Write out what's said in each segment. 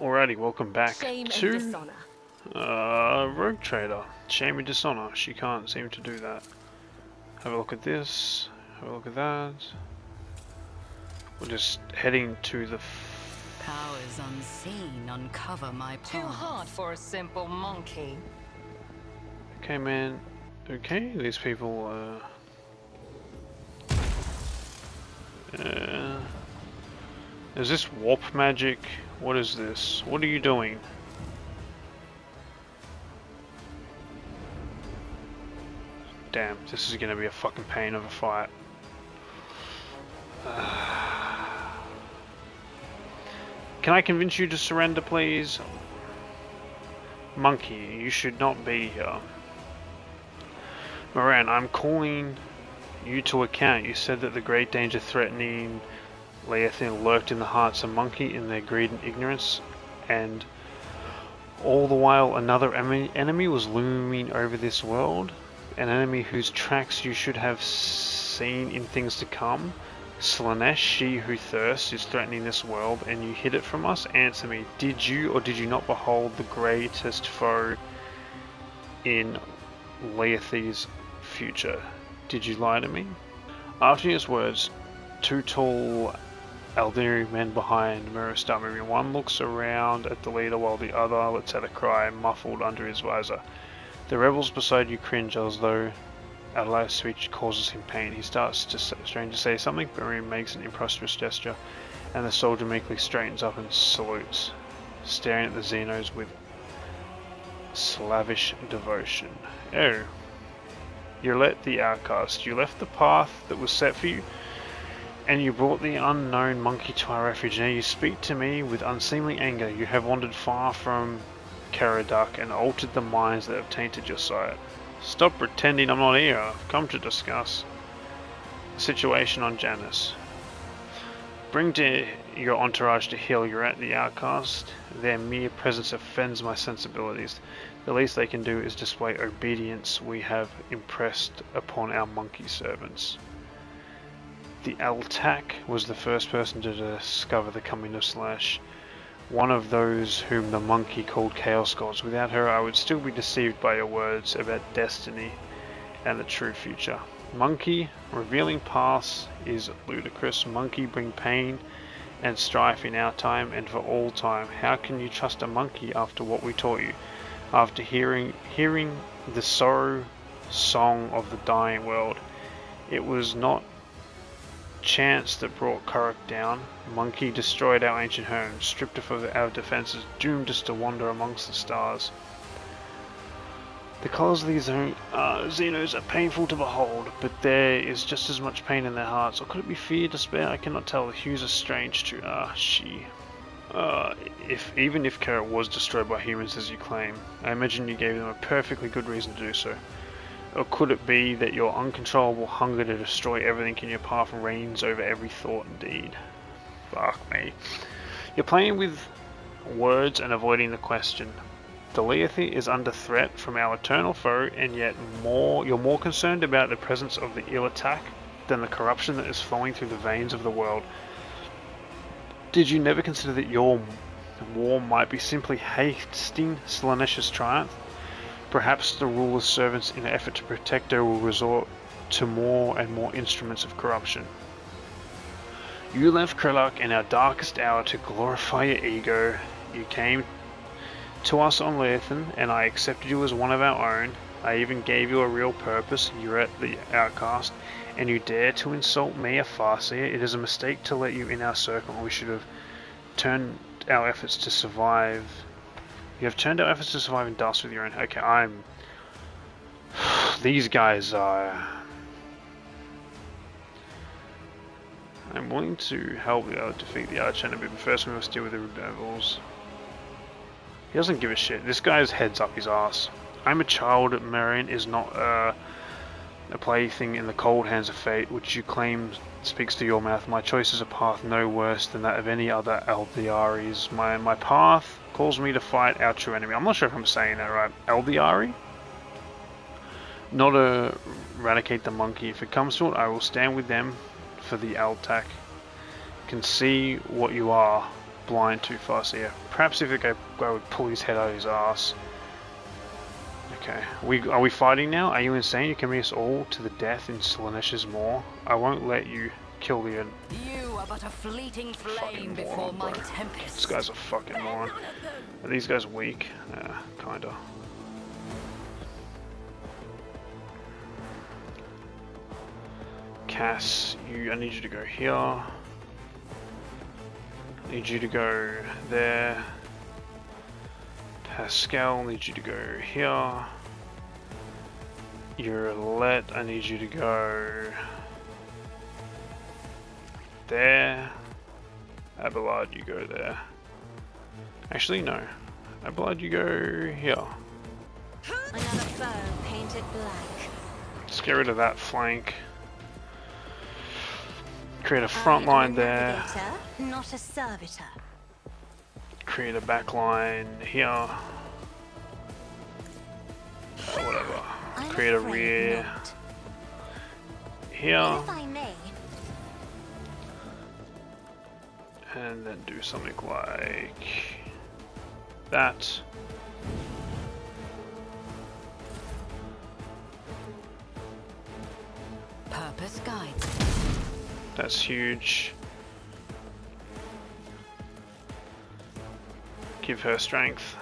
Alrighty, welcome back Shame and to dishonor. Rogue Trader. Shame and dishonor. She can't seem to do that. Have a look at this. Have a look at that. We're just heading to the Powers unseen uncover my path. Too hard for a simple monkey. Okay, man. Okay, these people. Is this warp magic? What is this? What are you doing? Damn, this is gonna be a fucking pain of a fight. Can I convince you to surrender, please? Monkey, you should not be here. Moran, I'm calling you to account. You said that the great danger threatening Leviathan lurked in the hearts of Monkey in their greed and ignorance, and all the while another enemy was looming over this world, an enemy whose tracks you should have seen in things to come. Slanesh, she who thirsts, is threatening this world, and you hid it from us? Answer me, did you or did you not behold the greatest foe in Leathi's future? Did you lie to me? After his words, two tall Aldari men behind the mirror start moving. One looks around at the leader while the other lets out a cry, muffled under his visor. The rebels beside you cringe as though our last speech causes him pain. He starts to strain to say something, but Marie makes an impetuous gesture, and the soldier meekly straightens up and salutes, staring at the Xenos with slavish devotion. Oh, you let the outcast. You left the path that was set for you, and you brought the unknown monkey to our refuge. Now you speak to me with unseemly anger. You have wandered far from Caraduc and altered the minds that have tainted your sight. Stop pretending I'm not here. I've come to discuss the situation on Janus. Bring to your entourage to heal. You're at the outcast. Their mere presence offends my sensibilities. The least they can do is display obedience we have impressed upon our monkey servants. The Altac was the first person to discover the coming of Slash, one of those whom the monkey called Chaos Gods. Without her, I would still be deceived by your words about destiny and the true future. Monkey, revealing paths is ludicrous. Monkey, bring pain and strife in our time and for all time. How can you trust a monkey after what we taught you? After hearing the sorrow song of the dying world? It was not chance that brought Kuruk down. Monkey destroyed our ancient home, stripped us of our defenses, doomed us to wander amongst the stars. The colours of these Xenos are painful to behold, but there is just as much pain in their hearts. Or could it be fear, despair? I cannot tell. The hues are strange too. Even if Kuruk was destroyed by humans as you claim, I imagine you gave them a perfectly good reason to do so. Or could it be that your uncontrollable hunger to destroy everything in your path reigns over every thought and deed? Fuck me. You're playing with words and avoiding the question. The Leathi is under threat from our eternal foe, and yet you're more concerned about the presence of the ill attack than the corruption that is flowing through the veins of the world. Did you never consider that your war might be simply hasting Slanesh's triumph? Perhaps the ruler's servants, in an effort to protect her, will resort to more and more instruments of corruption. You left Krelak in our darkest hour to glorify your ego. You came to us on Leathan, and I accepted you as one of our own. I even gave you a real purpose. You're at the outcast, and you dare to insult me, a Farseer. It is a mistake to let you in our circle. We should have turned our efforts to survive. You have turned our efforts to survive in dust with your own. Okay, these guys are. I'm willing to help the other defeat the archenemy, but first we must deal with the rebels. He doesn't give a shit. This guy's head's up his ass. I'm a child. Marion is not a plaything in the cold hands of fate, which you claim speaks to your mouth. My choice is a path no worse than that of any other Eldiaries. My path calls me to fight our true enemy. I'm not sure if I'm saying that right. Eldiari? Not eradicate the monkey. If it comes to it, I will stand with them for the Altac. Can see what you are. blind too fast here. Perhaps if the guy would pull his head out of his ass. Okay, are we fighting now? Are you insane? You can bring us all to the death in Slaanesh's Maw. I won't let you kill the... You are but a fleeting flame before my tempest. This guy's a fucking moron. Are these guys weak? Yeah, kinda. Cass, I need you to go here. I need you to go there. Pascal, I need you to go here. Let, I need you to go there. Abelard, you go there. Actually, no. Abelard, you go here. Another foe painted black. Let's get rid of that flank. Create a front line there. Not a servitor. Create a back line here. Whatever. Create a rear here. If I may. And then do something like that. Purpose guides. That's huge. Give her strength.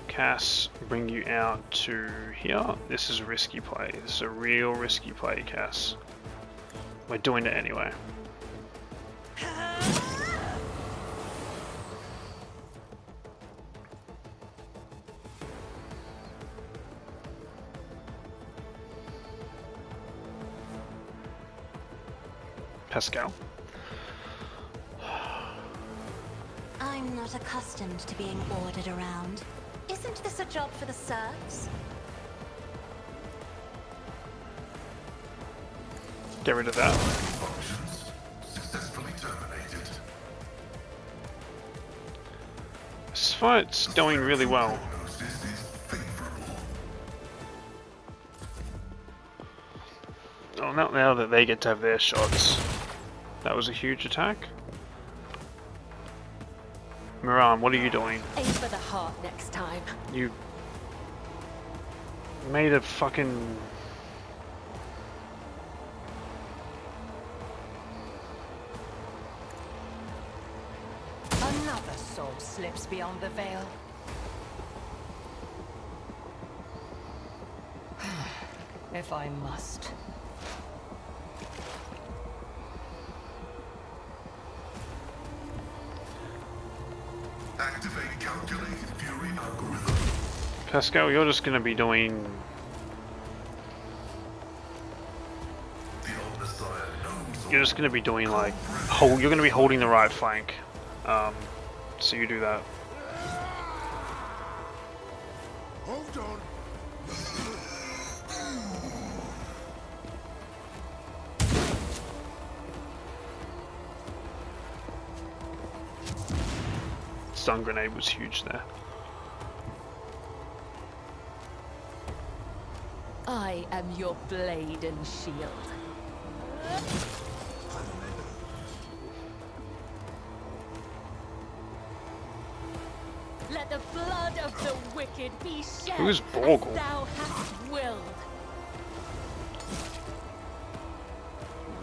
Cass, bring you out to here. This is a risky play. This is a real risky play, Cass. We're doing it anyway. Pascal. I'm not accustomed to being ordered around. Isn't this a job for the serfs? Get rid of that. Functions successfully terminated. This fight's going really well. Prognosis is favorable. Oh, not now that they get to have their shots. That was a huge attack. Miran, what are you doing? Aim for the heart next time. You made a fucking... Another soul slips beyond the veil. If I must. Activate calculated fury algorithm. Pascal, you're just gonna be doing... The old Messiah knows You're just gonna be doing like... You're gonna be holding the right flank. So you do that. Hold on. Stun grenade was huge there. I am your blade and shield. Let the blood of the wicked be shed. Who's as Borgle? thou hast willed.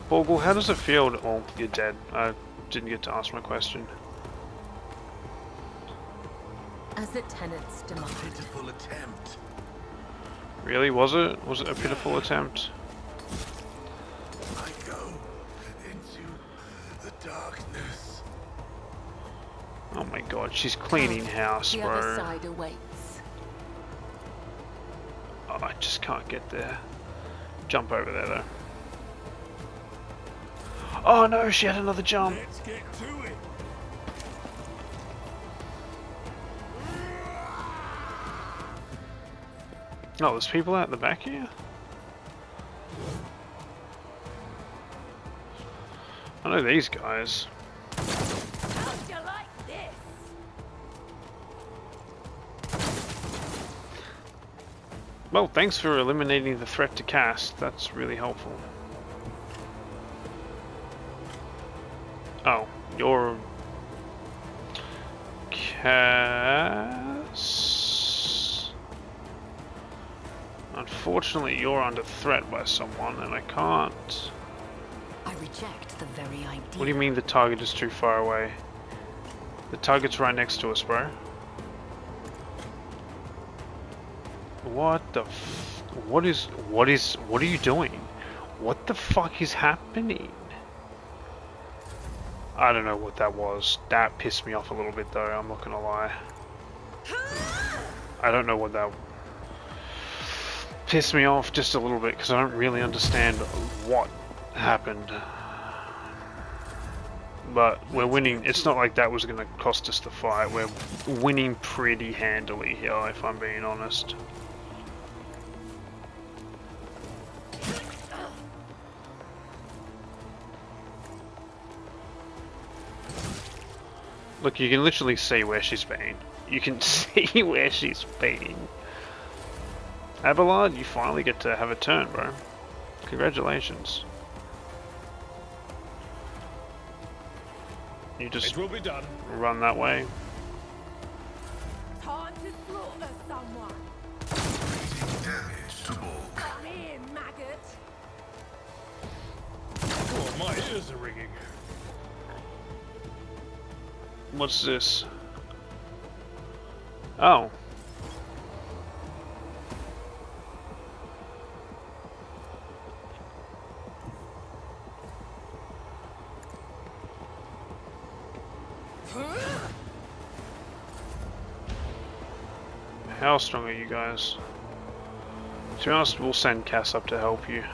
Borgle, how does it feel to... Well, you're dead. I didn't get to ask my question. As the tenants demand. Pitiful attempt. Really? Was it? Was it a pitiful attempt? I go into the darkness. Oh my god, she's cleaning house, The other bro. side awaits. Oh, I just can't get there. Jump over there though. Oh no, she had another jump. Let's get to it. Oh, there's people out the back here? I know these guys. How'd you like this? Well, thanks for eliminating the threat to cast. That's really helpful. You're... Cass... Unfortunately, you're under threat by someone, and I can't... I reject the very idea. What do you mean the target is too far away? The target's right next to us, bro. What the f... What are you doing? What the fuck is happening? I don't know what that was. That pissed me off a little bit though, I'm not gonna lie. I don't know what that... pissed me off just a little bit because I don't really understand what happened. But we're winning. It's not like that was gonna cost us the fight. We're winning pretty handily here, if I'm being honest. Look, you can literally see where she's been. You can see where she's been. Abelard, you finally get to have a turn, bro. Congratulations. You just It will be done. run that way. Time to slaughter someone. Damage to bulk. Come here, maggot. Oh, my ears are ringing. What's this? Oh. How strong are you guys? To be honest, we'll send Cass up to help you.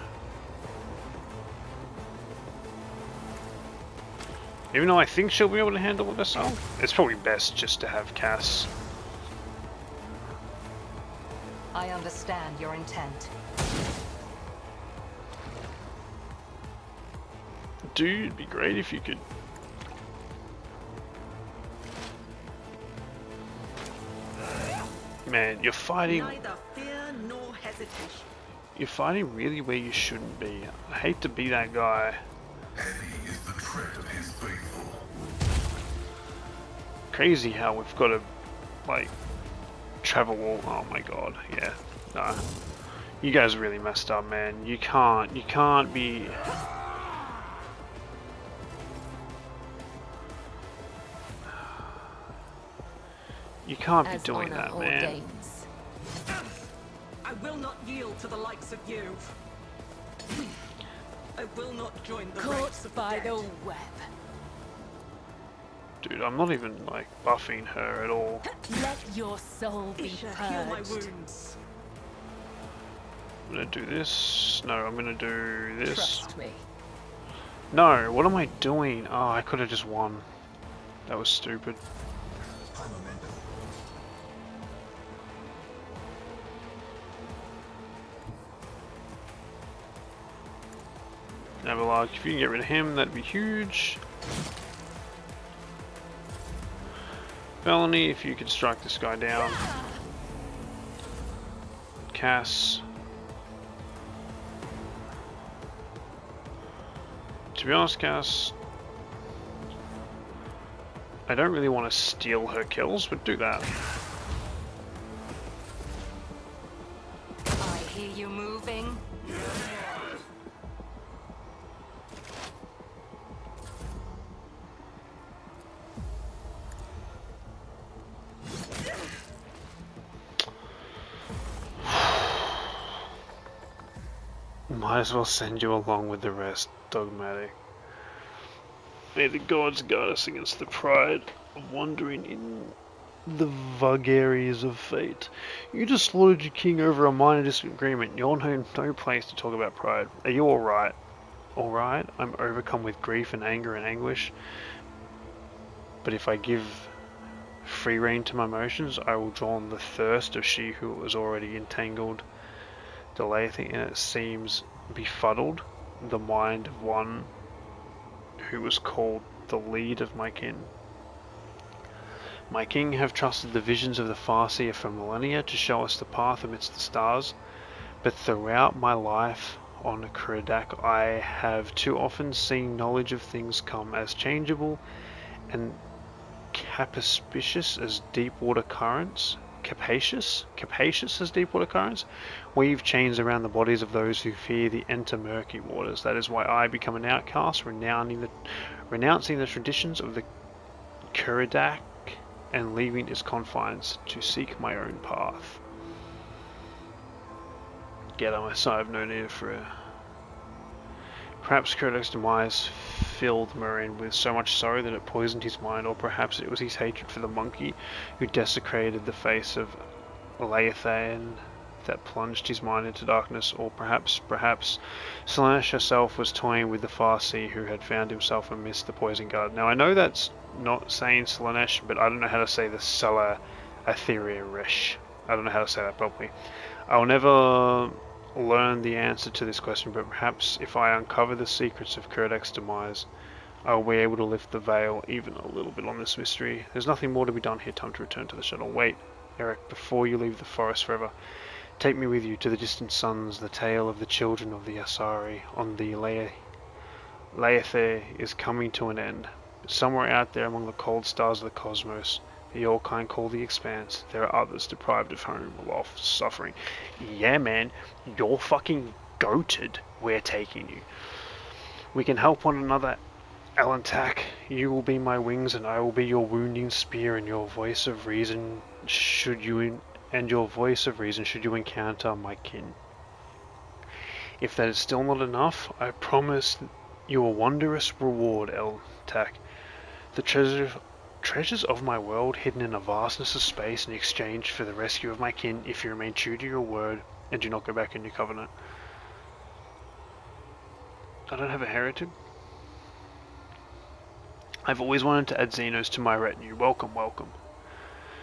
Even though I think she'll be able to handle it herself, it's probably best just to have Cass. I understand your intent. Dude, it'd be great if you could. Man, you're fighting. Neither fear nor hesitation. You're fighting really where you shouldn't be. I hate to be that guy. Heavy is the tread of his faithful. Crazy how we've got to, like, travel all. Oh my god, yeah. Nah. You guys really messed up, man. You can't be. You can't be doing that, man. I will not yield to the likes of you. I will not join the ranks of the Caught by dead. the web. Dude, I'm not even, like, buffing her at all. Let your soul be It shall heal my purged. wounds. I'm gonna do this. No, I'm gonna do this. Trust me. No, what am I doing? Oh, I could have just won. That was stupid. Avalok, if you can get rid of him, that'd be huge. Felony, if you could strike this guy down. Cass. To be honest, Cass, I don't really want to steal her kills, but do that. I hear you moving. Might as well send you along with the rest, dogmatic. May the gods guard us against the pride of wandering in the vagaries of fate. You just slaughtered your king over a minor disagreement. You're no place to talk about pride. Are you alright? Alright? I'm overcome with grief and anger and anguish. But if I give free rein to my emotions, I will draw on the thirst of she who was already entangled. Delayeth and it seems befuddled the mind of one who was called the lead of my kin. My king have trusted the visions of the Farseer for millennia to show us the path amidst the stars, but throughout my life on Kredak I have too often seen knowledge of things come as changeable and capacious as deep water currents. Capacious as deep water currents, weave chains around the bodies of those who fear the enter murky waters. That is why I become an outcast, renouncing the traditions of the Heretic and leaving its confines to seek my own path. Get on my side, I have no need for a... Perhaps Heretic's demise filled Marin with so much sorrow that it poisoned his mind, or perhaps it was his hatred for the monkey who desecrated the face of Leithan that plunged his mind into darkness, or perhaps Slaanesh herself was toying with the far sea who had found himself amidst the poison guard. Now I know that's not saying Slaanesh, but I don't know how to say the Sala Aetherish. I don't know how to say that properly. I'll never learn the answer to this question, but perhaps if I uncover the secrets of Heretic's demise, I will be able to lift the veil even a little bit on this mystery. There's nothing more to be done here. Time to return to the shuttle. Wait, Eric, before you leave the forest forever, take me with you to the distant suns. The tale of the children of the Asari on the Leither is coming to an end. Somewhere out there among the cold stars of the cosmos, your kind call the Expanse, there are others deprived of home while suffering. Yeah, man, you're fucking goated. We're taking you. We can help one another, Alantak. You will be my wings, and I will be your wounding spear, and your voice of reason should you encounter my kin. If that is still not enough, I promise you a wondrous reward, Alantak. The treasures of my world hidden in a vastness of space in exchange for the rescue of my kin, if you remain true to your word and do not go back in your covenant. I don't have a heretic. I've always wanted to add Xenos to my retinue. Welcome, welcome.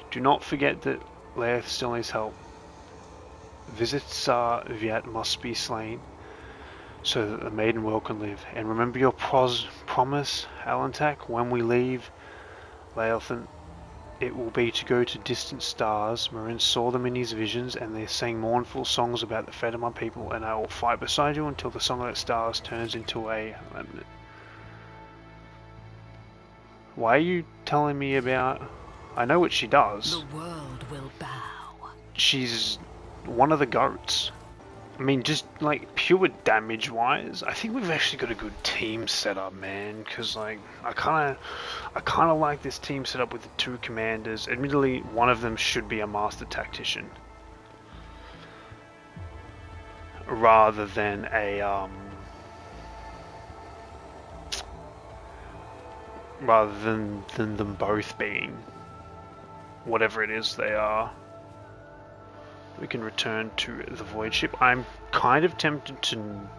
Do not forget that Laeth still needs help. Visit Tsar Viet must be slain, so that the maiden world can live. And remember your promise, Alantak, when we leave Laethan, it will be to go to distant stars. Marin saw them in his visions, and they sang mournful songs about the fate of my people, and I will fight beside you until the song of the stars turns into a... Why are you telling me about... I know what she does. The world will bow. She's one of the goats. I mean, just like pure damage wise, I think we've actually got a good team set up, man. Because like, I kind of like this team set up with the two commanders. Admittedly, one of them should be a master tactician, rather than a rather than them both being whatever it is they are. We can return to the Voidship. I'm kind of tempted to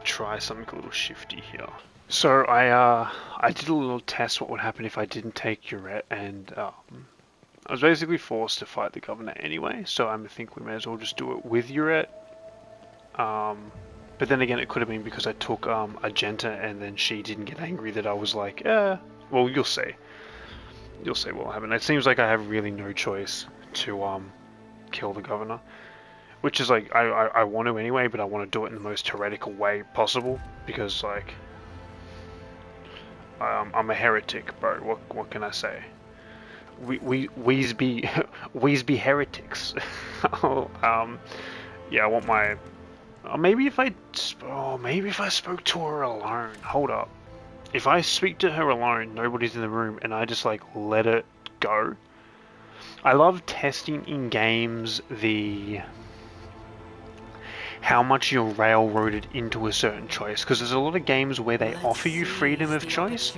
try something a little shifty here. So I did a little test what would happen if I didn't take Uret, and I was basically forced to fight the governor anyway, so I think we may as well just do it with Uret. But then again, it could have been because I took Agenta and then she didn't get angry that I was like, well, you'll see. You'll see what will happen. It seems like I have really no choice to kill the governor, which is like I want to anyway, but I want to do it in the most heretical way possible, because like I'm a heretic, bro. What can I say? We's be heretics. Yeah, I want my maybe if I spoke to her alone. Hold up. If I speak to her alone, nobody's in the room, and I just like let it go. I love testing in games how much you're railroaded into a certain choice, because there's a lot of games where they offer you freedom of choice,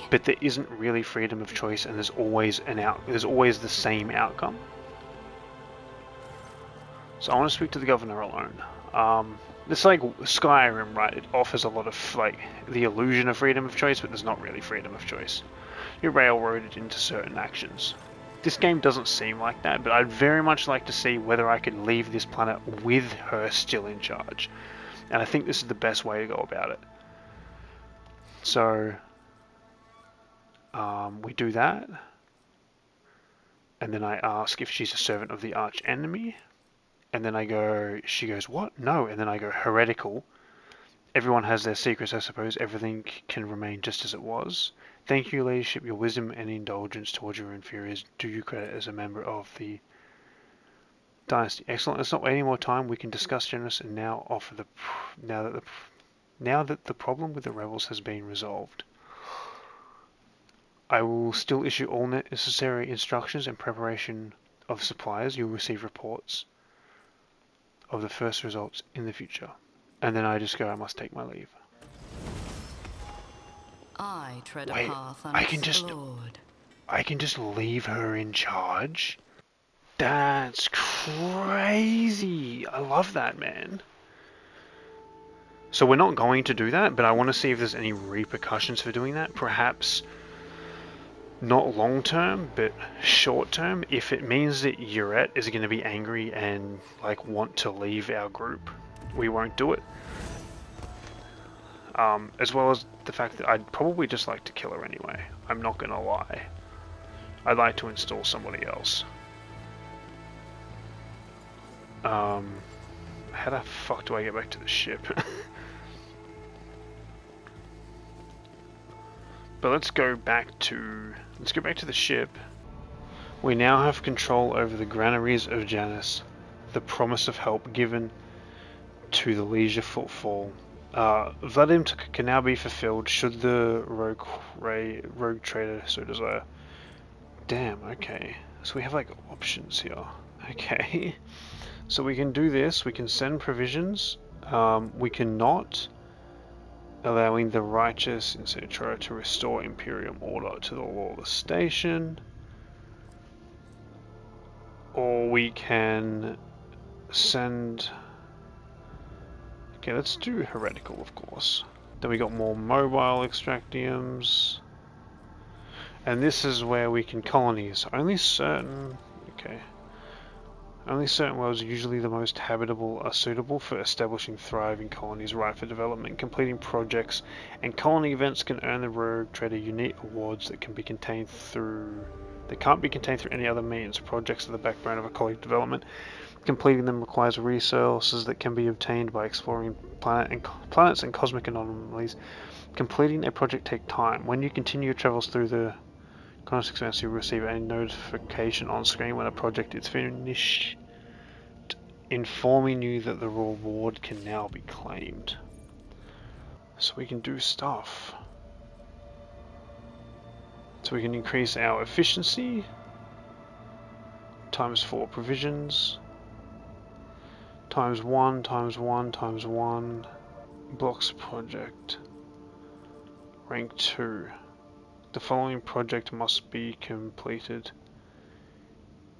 but there isn't really freedom of choice, and there's always the same outcome. So I want to speak to the governor alone. It's like Skyrim, right? It offers a lot of like the illusion of freedom of choice, but there's not really freedom of choice. You're railroaded into certain actions. This game doesn't seem like that, but I'd very much like to see whether I could leave this planet with her still in charge. And I think this is the best way to go about it. So, we do that. And then I ask if she's a servant of the arch enemy. And then I go, she goes, what? No. And then I go, heretical. Everyone has their secrets, I suppose. Everything can remain just as it was. Thank you, leadership. Your wisdom and indulgence towards your inferiors do you credit as a member of the Dynasty. Excellent. Let's not wait any more time. We can discuss Janus and now offer the now that the problem with the rebels has been resolved. I will still issue all necessary instructions and preparation of suppliers. You'll receive reports of the first results in the future. And then I just go, I must take my leave. I tread Wait, a path I can just leave her in charge? That's crazy. I love that, man. So we're not going to do that, but I want to see if there's any repercussions for doing that. Perhaps not long term, but short term. If it means that Uret is going to be angry and like want to leave our group, we won't do it. As well as the fact that I'd probably just like to kill her anyway. I'm not going to lie. I'd like to install somebody else. How the fuck do I get back to the ship? But let's go back to the ship. We now have control over the granaries of Janus. The promise of help given to the Leisure Footfall. Vladimir can now be fulfilled should the rogue trader so desire. Damn, okay. So we have like options here. Okay. So we can do this, we can send provisions, we cannot, allowing the righteous, etc. to restore Imperium order to the lawless station. Or we can send... Okay, let's do Heretical, of course. Then we got more mobile extractiums. And this is where we can colonies. Only certain... Okay. Only certain worlds, usually the most habitable, are suitable for establishing thriving colonies ripe for development. Completing projects and colony events can earn the rogue trader unique awards that can't be contained through any other means. Projects are the backbone of a colony development. Completing them requires resources that can be obtained by exploring planets and cosmic anomalies. Completing a project takes time. When you continue your travels through the Expanse, you'll receive a notification on screen when a project is finished, informing you that the reward can now be claimed. So we can do stuff. So we can increase our efficiency, ×4 provisions, ×1, ×1, ×1, blocks project, rank 2. The following project must be completed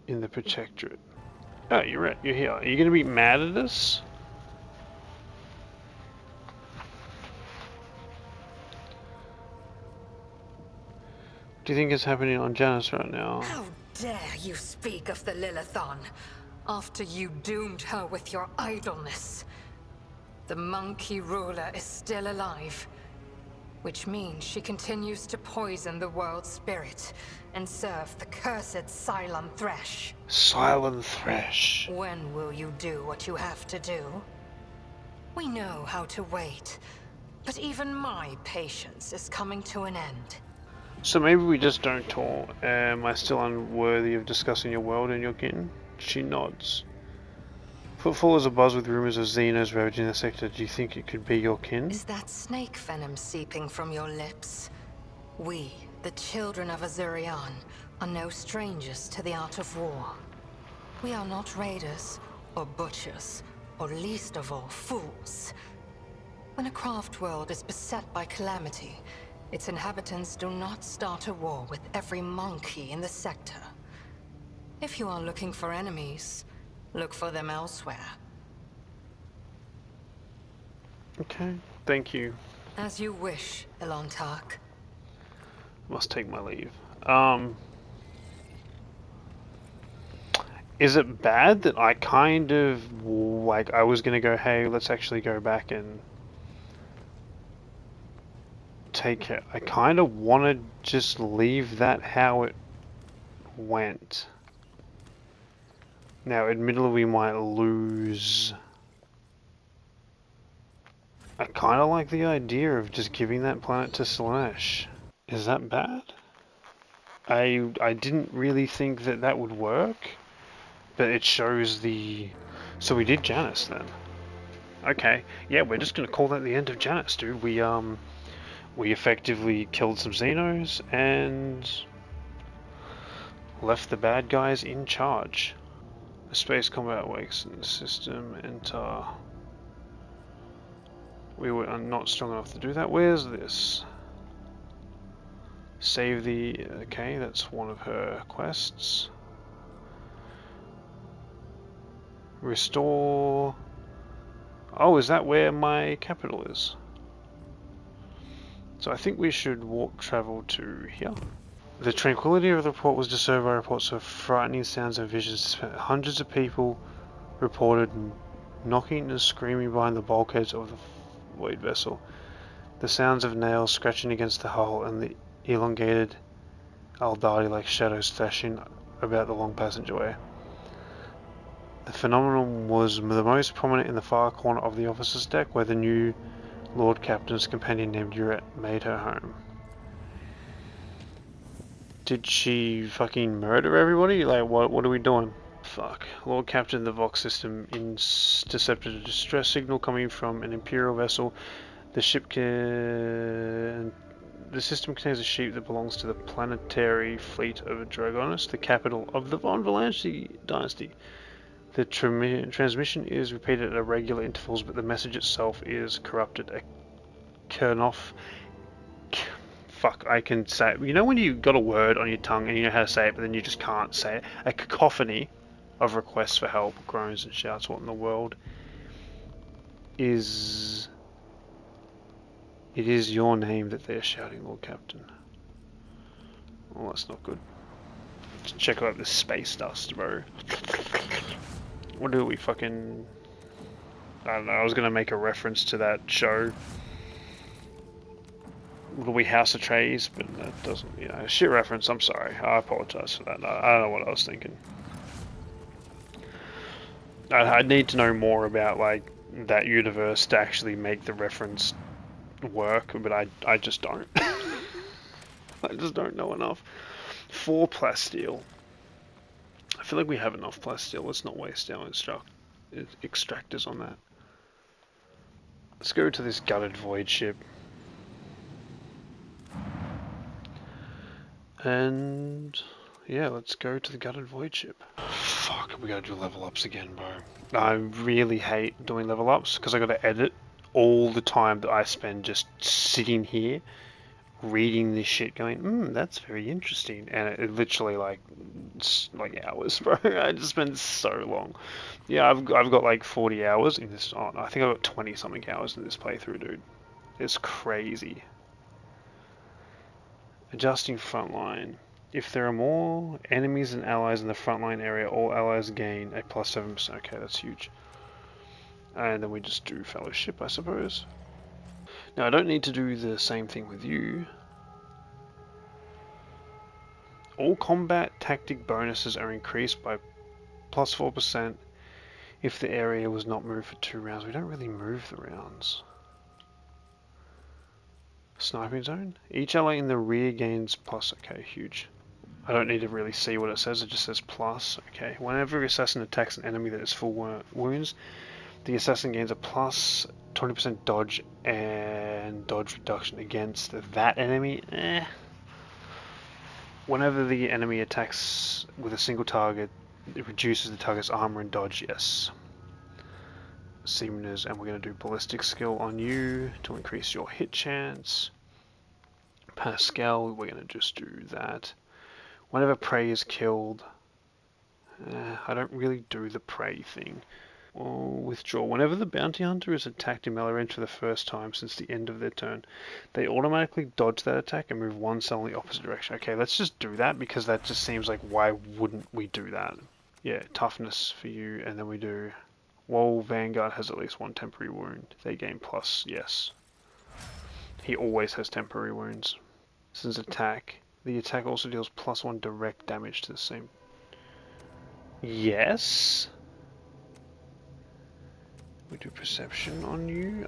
in the Protectorate. Oh, you're here. Are you going to be mad at us? What do you think is happening on Janus right now? How dare you speak of the Lilithon after you doomed her with your idleness? The monkey ruler is still alive, which means she continues to poison the world's spirit and serve the cursed Cylon Thresh. Cylon Thresh. When will you do what you have to do? We know how to wait, but even my patience is coming to an end. So maybe we just don't talk. Am I still unworthy of discussing your world and your kin? She nods. Footfall is abuzz with rumors of Xenos ravaging the sector. Do you think it could be your kin? Is that snake venom seeping from your lips? We, the children of Azurian, are no strangers to the art of war. We are not raiders, or butchers, or least of all, fools. When a craft world is beset by calamity, its inhabitants do not start a war with every monkey in the sector. If you are looking for enemies, look for them elsewhere. Okay, thank you. As you wish, Elontark. Must take my leave. Is it bad that I kind of, like, I was gonna go, hey, let's actually go back and take it. I kind of want to just leave that how it went. Now, admittedly, we might lose. I kind of like the idea of just giving that planet to Slanesh. Is that bad? I didn't really think that that would work, but it shows the... So we did Janus then. Okay, yeah, we're just gonna call that the end of Janus, dude. We effectively killed some Xenos and left the bad guys in charge. A space combat awakes in the system. Enter. We were not strong enough to do that. Where's this? Save the... Okay, that's one of her quests. Restore... Oh, is that where my capital is? So I think we should warp travel to here. The tranquility of the report was disturbed by reports of frightening sounds and visions. Hundreds of people reported knocking and screaming behind the bulkheads of the void vessel. The sounds of nails scratching against the hull and the elongated Aldari-like shadows thrashing about the long passageway. The phenomenon was the most prominent in the far corner of the officer's deck, where the new Lord Captain's companion named Uret made her home. Did she fucking murder everybody? Like, what are we doing? Fuck. Lord Captain, the Vox system intercepted a distress signal coming from an Imperial vessel. The system contains a ship that belongs to the Planetary fleet of Dragonus, the capital of the Von Valanche Dynasty. The transmission is repeated at regular intervals, but the message itself is corrupted. A Kernoff... Fuck, I can say it. You know when you got a word on your tongue and you know how to say it, but then you just can't say it? A cacophony of requests for help, groans and shouts. What in the world is... It is your name that they're shouting, Lord Captain. Well, that's not good. Let's check out this space dust, bro. What do we fucking... I don't know, I was going to make a reference to that show. What do we House of Trays? But that doesn't, you know, shit reference, I'm sorry. I apologize for that. I don't know what I was thinking. I need to know more about, like, that universe to actually make the reference work, but I just don't. I just don't know enough. 4 plasteel. I feel like we have enough plasteel. Let's not waste our extractors on that. Let's go to this gutted void ship. And yeah, let's go to the gutted void ship. Fuck, we gotta do level ups again, bro. I really hate doing level ups because I gotta edit all the time that I spend just sitting here reading this shit going, that's very interesting, and it literally like hours, bro. I just spend so long. Yeah, I've got like 40 hours in this. Oh, I think I've got 20 something hours in this playthrough, dude. It's crazy. Adjusting frontline. If there are more enemies and allies in the frontline area, all allies gain a plus 7%. Okay, that's huge. And then we just do fellowship, I suppose. Now, I don't need to do the same thing with you. All combat tactic bonuses are increased by plus 4% if the area was not moved for 2 rounds. We don't really move the rounds. Sniping zone. Each ally in the rear gains plus. Okay, huge. I don't need to really see what it says. It just says plus. Okay. Whenever the assassin attacks an enemy that is full wounds, the assassin gains a plus 20% dodge and dodge reduction against that enemy. Whenever the enemy attacks with a single target, it reduces the target's armor and dodge. Yes. Seamers, and we're going to do ballistic skill on you to increase your hit chance. Pascal, we're going to just do that. Whenever prey is killed, I don't really do the prey thing. Or withdraw. Whenever the bounty hunter is attacked in melee range for the first time since the end of their turn, they automatically dodge that attack and move 1 cell in the opposite direction. Okay, let's just do that because that just seems like, why wouldn't we do that? Yeah, toughness for you, and then we do... While Vanguard has at least 1 temporary wound, they gain plus, yes. He always has temporary wounds. Since attack, the attack also deals plus 1 direct damage to the same... Yes? We do perception on you.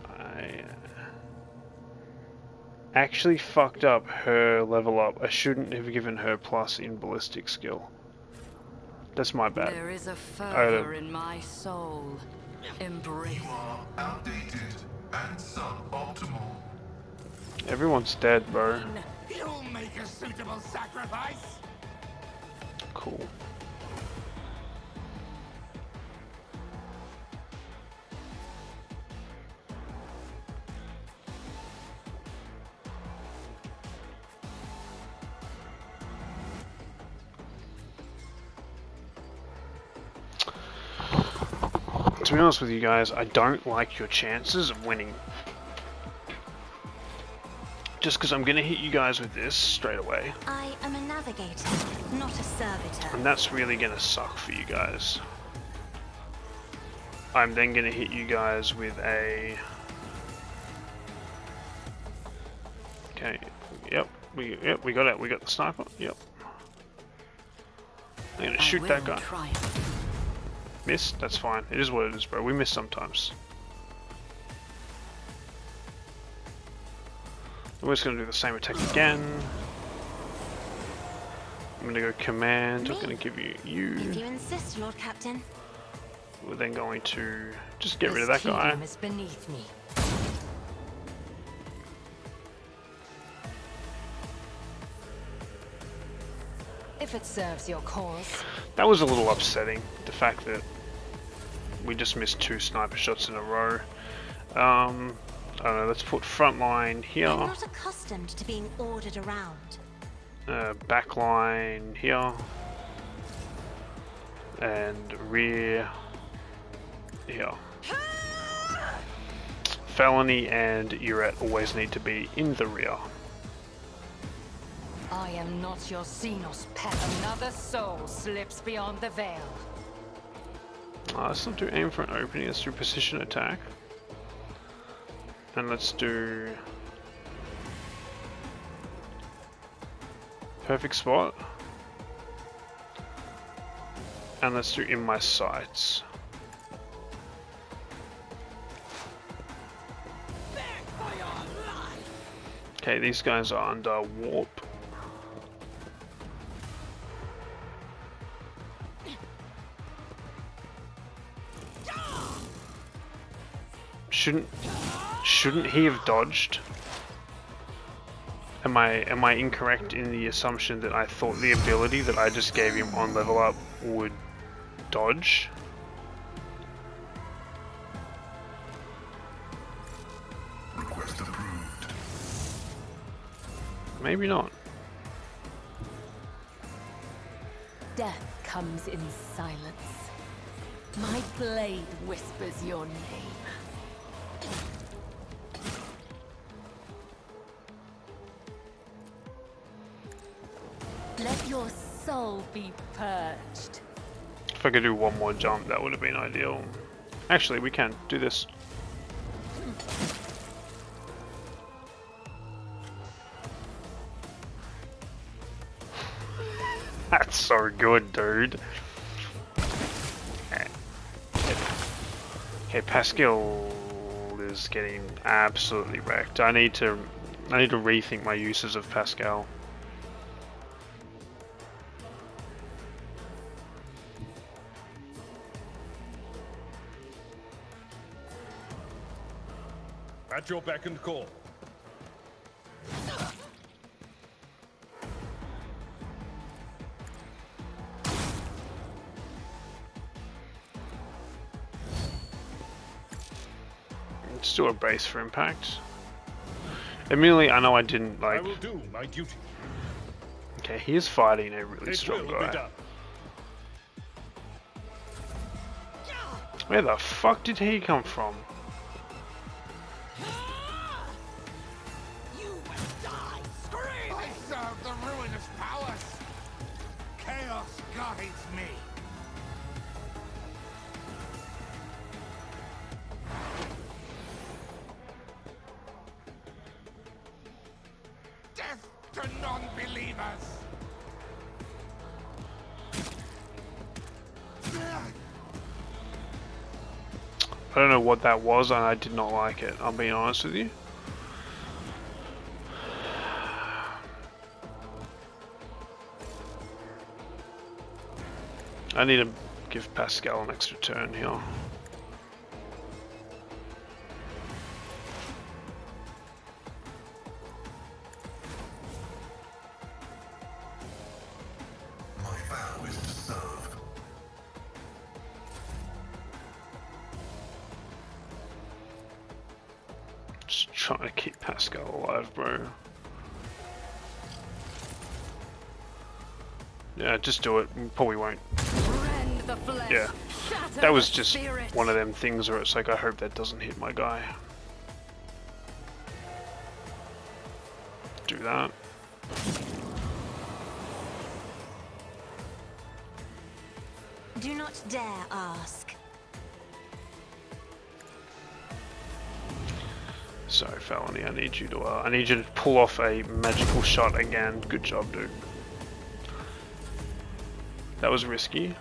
actually fucked up her level up. I shouldn't have given her plus in ballistic skill. That's my bad. There is a fervor in my soul. Embrace. You are outdated and suboptimal. Everyone's dead, bro. You'll make a suitable sacrifice. Cool. To be honest with you guys, I don't like your chances of winning. Just because I'm going to hit you guys with this straight away. I am a navigator, not a servitor. And that's really going to suck for you guys. I'm then going to hit you guys with a... Okay, yep, we got it. We got the sniper, yep. I'm going to shoot that guy. Missed? That's fine. It is what it is, bro. We miss sometimes. We're just going to do the same attack again. I'm going to go command. I'm going to give you you. If you insist, Lord Captain. We're then going to just get rid of that This guy. kingdom is beneath me. If it serves your cause. That was a little upsetting, the fact that we just missed 2 sniper shots in a row. I don't know, let's put front line here. I'm not accustomed to being ordered around. Back line here. And rear here. Felony and Uret always need to be in the rear. I am not your Xenos pet. Another soul slips beyond the veil. Let's not do aim for an opening, let's do precision attack. And let's do perfect spot. And let's do in my sights. Okay, these guys are under warp. Shouldn't he have dodged? Am I incorrect in the assumption that I thought the ability that I just gave him on level up would dodge? Request approved. Maybe not. Death comes in silence. My blade whispers your name. Let your soul be purged. If I could do one more jump, that would have been ideal. Actually, we can do this. That's so good, dude. Okay, Pascal is getting absolutely wrecked. I need to rethink my uses of Pascal. At your beck and call. Let's do a brace for impact. Admittedly, I know I didn't I like. will do my duty. Okay, he is fighting a really It strong will be guy. done. Where the fuck did he come from? You will die. Scream! I serve the ruinous powers. Chaos guides me. Death to non-believers. I don't know what that was and I did not like it, I'm being honest with you. I need to give Pascal an extra turn here. My vow is to serve. Just trying to keep Pascal alive, bro. Yeah, just do it. Probably won't. Rend the flesh. Yeah. Shatter That was the just spirit. one of them things where it's like, I hope that doesn't hit my guy. Do that. Do not dare ask. So, Felony, I need you to pull off a magical shot again. Good job, dude. That was risky.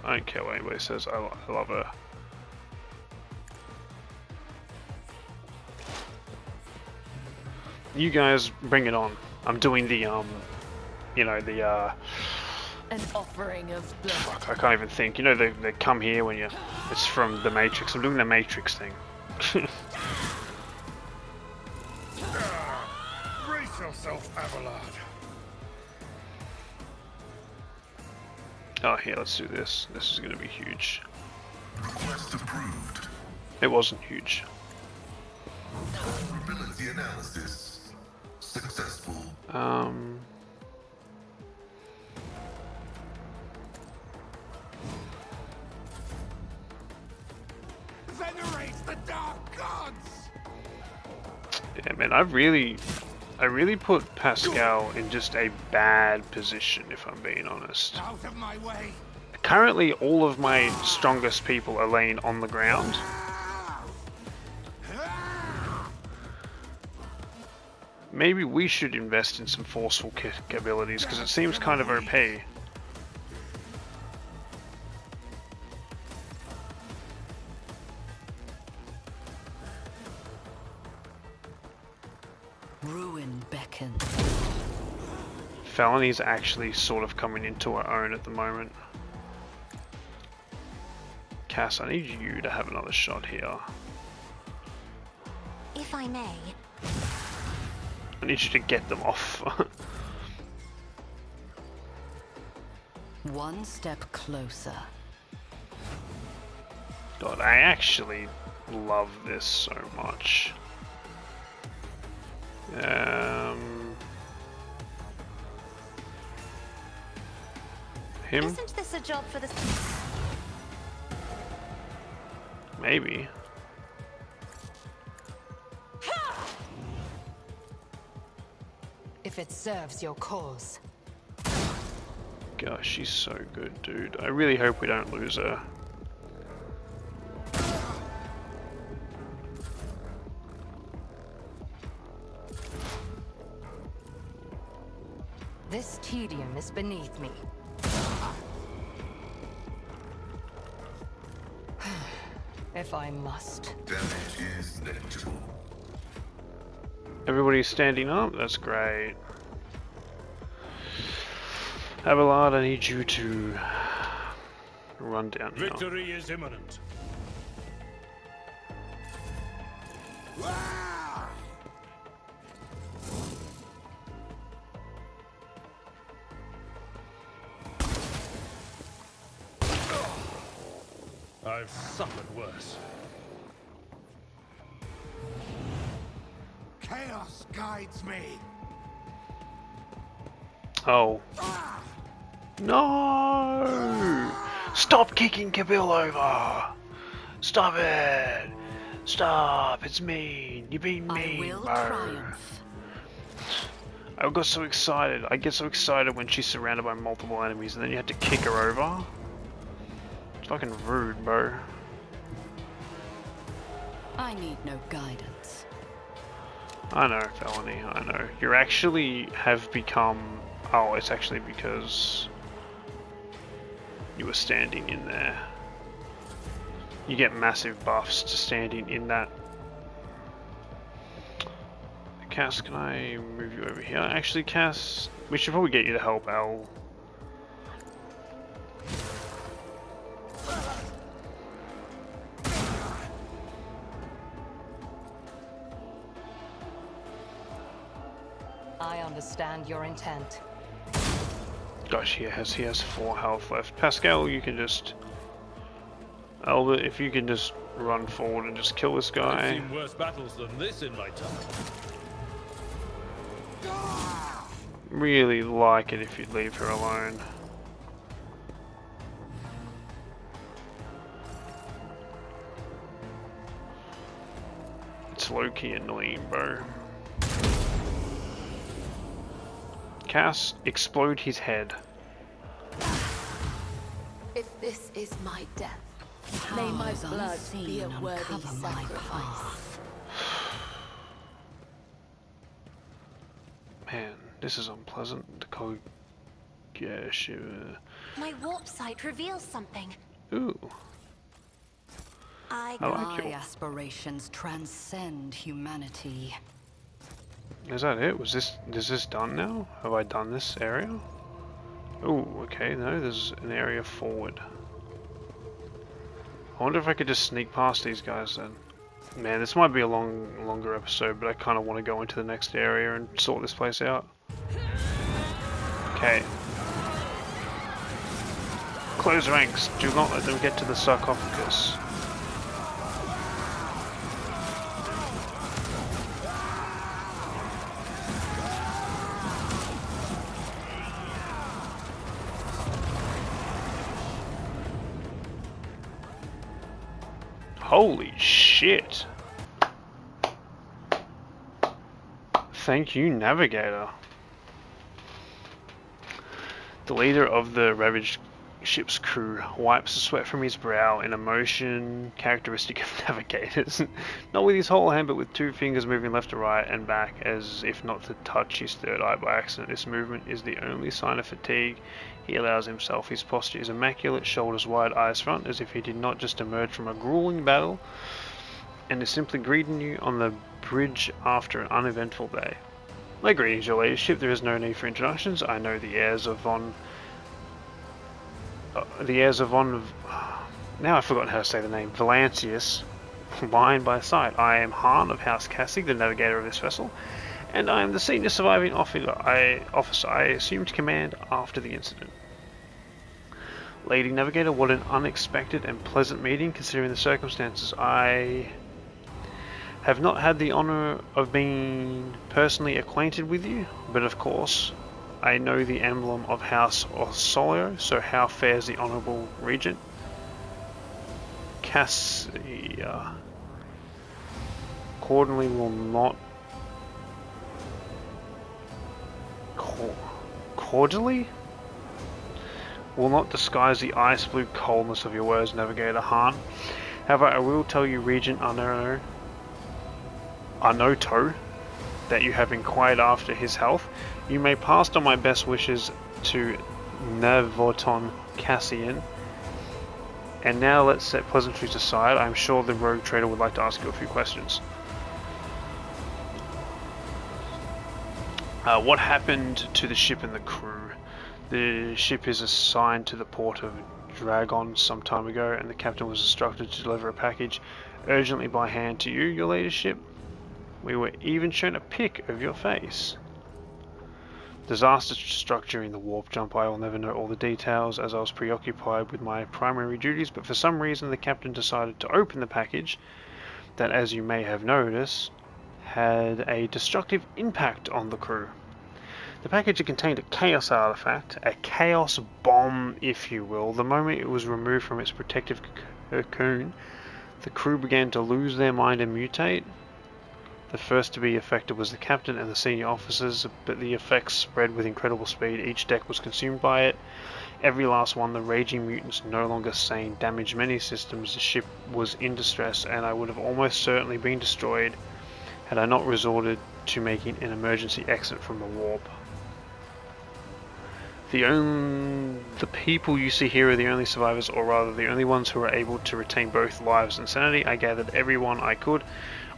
I don't care what anybody says, I love her. You guys, bring it on. I'm doing the, you know, the, An offering of blood. fuck, I can't even think. You know, they come here when you, it's from the Matrix. I'm doing the Matrix thing. Brace yourself, Abelard. Oh, here, let's do this. This is gonna be huge. Request approved. It wasn't huge. Vulnerability analysis successful. Venerate the dark gods. Yeah, man, I really put Pascal in just a bad position, if I'm being honest. Out of my way. Currently, all of my strongest people are laying on the ground. Maybe we should invest in some forceful abilities, because it seems kind of OP. Ruin beckon. Felony's actually sort of coming into her own at the moment. Cass, I need you to have another shot here. If I may. I need you to get them off. One step closer. God, I actually love this so much. Him? Isn't this a job for the... Maybe. If it serves your cause. Gosh, she's so good, dude. I really hope we don't lose her. This tedium is beneath me. If I must. Damage is negligible. Everybody's standing up? That's great. Abelard, I need you to run down here. Victory is imminent. I've suffered worse. Chaos guides me. Oh. No! Stop kicking Kabil over! Stop it! Stop! It's mean! You're being mean, I will bro. triumph. I got so excited. I get so excited when she's surrounded by multiple enemies and then you have to kick her over. It's fucking rude, bro. I need no guidance. I know, Felony, I know. You actually have become... Oh, it's actually because you were standing in there. You get massive buffs to standing in that. Cass, can I move you over here? Actually, Cass, we should probably get you to help Al. I understand your intent. Gosh, he has 4 health left. Pascal, you can just... Albert, if you can just run forward and just kill this I've guy. seen worse battles than this in my time. Really like it if you'd leave her alone. It's low-key annoying, bro. Cass, explode his head. If this is my death, may my Powers blood be a unseen worthy uncover my sacrifice. path. Man, this is unpleasant. Yeah, sure. My warp sight reveals something. Ooh. I I like My your... aspirations transcend humanity. Is that it? Is this done now? Have I done this area? Ooh, okay, no, there's an area forward. I wonder if I could just sneak past these guys then. Man, this might be a longer episode, but I kind of want to go into the next area and sort this place out. Okay. Close ranks. Do not let them get to the sarcophagus. Holy shit. Thank you, Navigator. The leader of the ravaged ship's crew wipes the sweat from his brow in a motion characteristic of navigators. Not with his whole hand, but with 2 fingers moving left to right and back as if not to touch his third eye by accident. This movement is the only sign of fatigue he allows himself. His posture is immaculate, shoulders wide, eyes front, as if he did not just emerge from a grueling battle and is simply greeting you on the bridge after an uneventful day. My greetings, your ladyship. There is no need for introductions. I know the heirs of Von... now I've forgotten how to say the name. Valancius, line by side. I am Han of House Cassie, the navigator of this vessel, and I am the senior surviving officer I assumed command after the incident. Lady Navigator, what an unexpected and pleasant meeting considering the circumstances. I have not had the honor of being personally acquainted with you, but of course I know the emblem of House Orsolio, so how fares the Honourable Regent? Cassia accordingly will not cordially will not disguise the ice blue coldness of your words, Navigator Han. However, I will tell you, Regent Anoto, that you have inquired after his health. You may pass on my best wishes to Navoton Cassian. And now let's set pleasantries aside. I'm sure the rogue trader would like to ask you a few questions. What happened to the ship and the crew? The ship is assigned to the port of Dragon some time ago, and the captain was instructed to deliver a package urgently by hand to you, your ladyship. We were even shown a pic of your face. Disaster struck during the warp jump. I will never know all the details as I was preoccupied with my primary duties, but for some reason the captain decided to open the package that, as you may have noticed, had a destructive impact on the crew. The package contained a chaos artifact, a chaos bomb if you will. The moment it was removed from its protective cocoon, the crew began to lose their mind and mutate. The first to be affected was the captain and the senior officers, but the effects spread with incredible speed. Each deck was consumed by it. Every last one. The raging mutants, no longer sane, damaged many systems. The ship was in distress, and I would have almost certainly been destroyed had I not resorted to making an emergency exit from the warp. The people you see here are the only survivors, or rather the only ones who are able to retain both lives and sanity. I gathered everyone I could,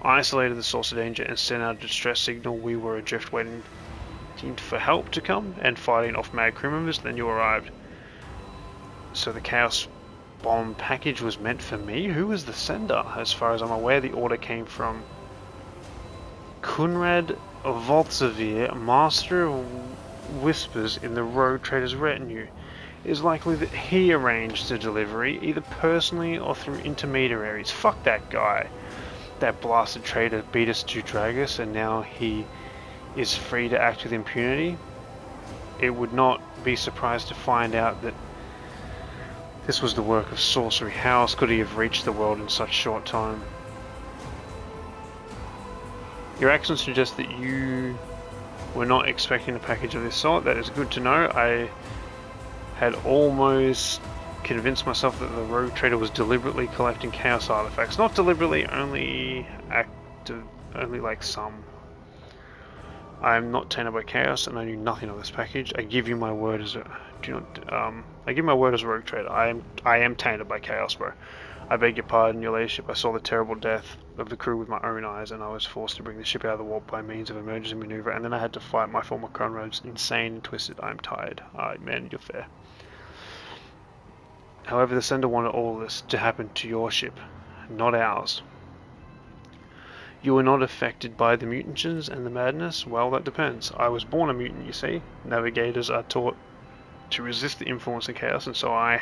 isolated the source of danger, and sent out a distress signal. We were adrift waiting for help to come, and fighting off mad crew members. Then you arrived. So the Chaos Bomb package was meant for me? Who was the sender? As far as I'm aware, the order came from Kunrad Voltsevere, Master of Whispers in the Rogue Trader's retinue. It is likely that he arranged the delivery, either personally or through intermediaries. Fuck that guy. That blasted trader beat us to drag us, and now he is free to act with impunity. It would not be surprised to find out that this was the work of sorcery. How else could he have reached the world in such short time? Your actions suggest that you were not expecting a package of this sort. That is good to know. I had almost convinced myself that the Rogue Trader was deliberately collecting chaos artifacts. Not deliberately, only like some. I am not tainted by chaos, and I knew nothing of this package. I give you my word as a I give my word as a Rogue Trader. I am tainted by chaos, bro. I beg your pardon, your ladyship. I saw the terrible death of the crew with my own eyes, and I was forced to bring the ship out of the warp by means of emergency maneuver, and then I had to fight my former comrades, insane and twisted. I am tired. Alright, man, you're fair. However, the sender wanted all of this to happen to your ship, not ours. You were not affected by the mutagens and the madness? Well, that depends. I was born a mutant, you see. Navigators are taught to resist the influence of chaos, and so I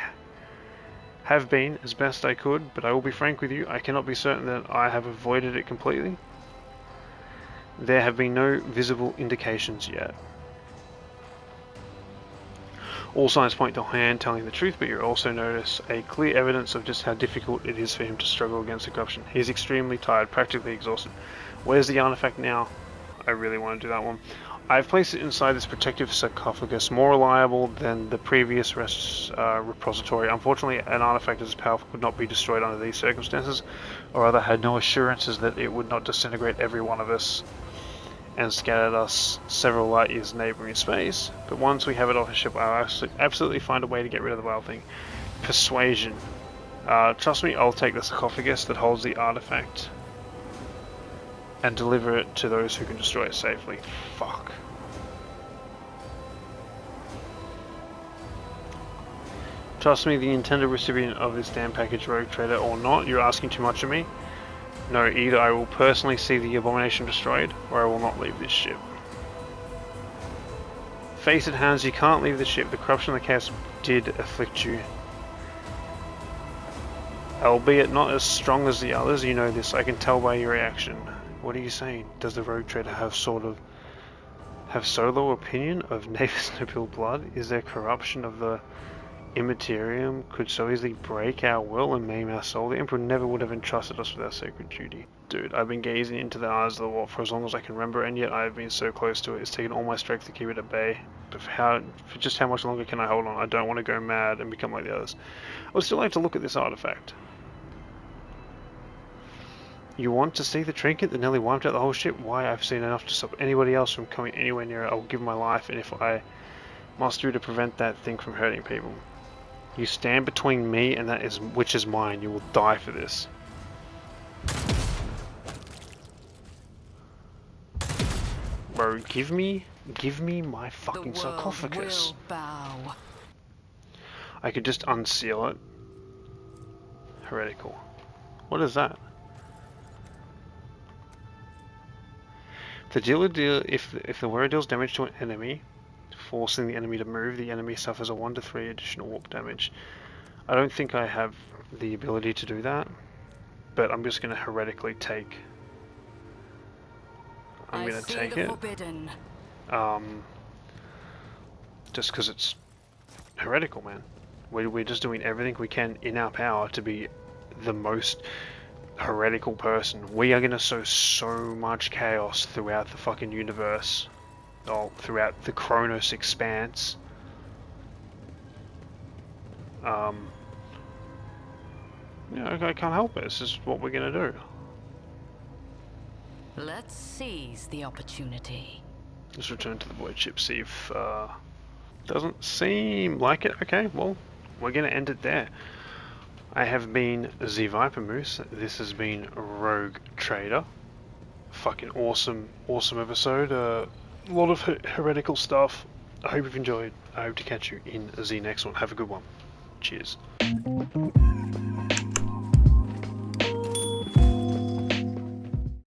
have been as best I could, but I will be frank with you, I cannot be certain that I have avoided it completely. There have been no visible indications yet. All signs point to Han telling the truth, but you also notice a clear evidence of just how difficult it is for him to struggle against the corruption. He is extremely tired, practically exhausted. Where's the artifact now? I really want to do that one. I've placed it inside this protective sarcophagus, more reliable than the previous repository. Unfortunately, an artifact as powerful could not be destroyed under these circumstances, or rather had no assurances that it would not disintegrate every one of us and scattered us several light years neighboring space. But once we have it off the ship, I'll absolutely find a way to get rid of the wild thing. Persuasion. Trust me, I'll take the sarcophagus that holds the artifact and deliver it to those who can destroy it safely. Fuck. Trust me, the intended recipient of this damn package, Rogue Trader or not, you're asking too much of me. No, either I will personally see the abomination destroyed, or I will not leave this ship. Face it, Hans, you can't leave the ship. The corruption of the chaos did afflict you. Albeit not as strong as the others, you know this. I can tell by your reaction. What are you saying? Does the Rogue Trader have solo opinion of Navis noble blood? Is there corruption of the Imperium could so easily break our will and maim our soul? The Emperor never would have entrusted us with our sacred duty. Dude, I've been gazing into the eyes of the warp for as long as I can remember, and yet I have been so close to it. It's taken all my strength to keep it at bay. But for just how much longer can I hold on? I don't want to go mad and become like the others. I would still like to look at this artifact. You want to see the trinket that nearly wiped out the whole ship? Why, I've seen enough to stop anybody else from coming anywhere near it. I will give my life, and if I must do to prevent that thing from hurting people. You stand between me and that which is mine. You will die for this. Bro, give me my fucking sarcophagus. Bow. I could just unseal it. Heretical. What is that? If the wearer deals damage to an enemy, forcing the enemy to move, the enemy suffers a 1 to 3 additional warp damage. I don't think I have the ability to do that, but I'm just going to heretically take. I'm going to take it. Just because it's heretical, man. We're just doing everything we can in our power to be the most heretical person. We are going to sow so much chaos throughout the fucking universe. Throughout the Kronos Expanse. I can't help it. This is what we're gonna do. Let's seize the opportunity. Let's return to the Voidship, see if Doesn't seem like it. Okay, well, we're going to end it there. I have been the Viper Moose. This has been Rogue Trader. Fucking awesome episode. A lot of heretical stuff. I hope you've enjoyed. I hope to catch you in the next one. Have a good one. Cheers.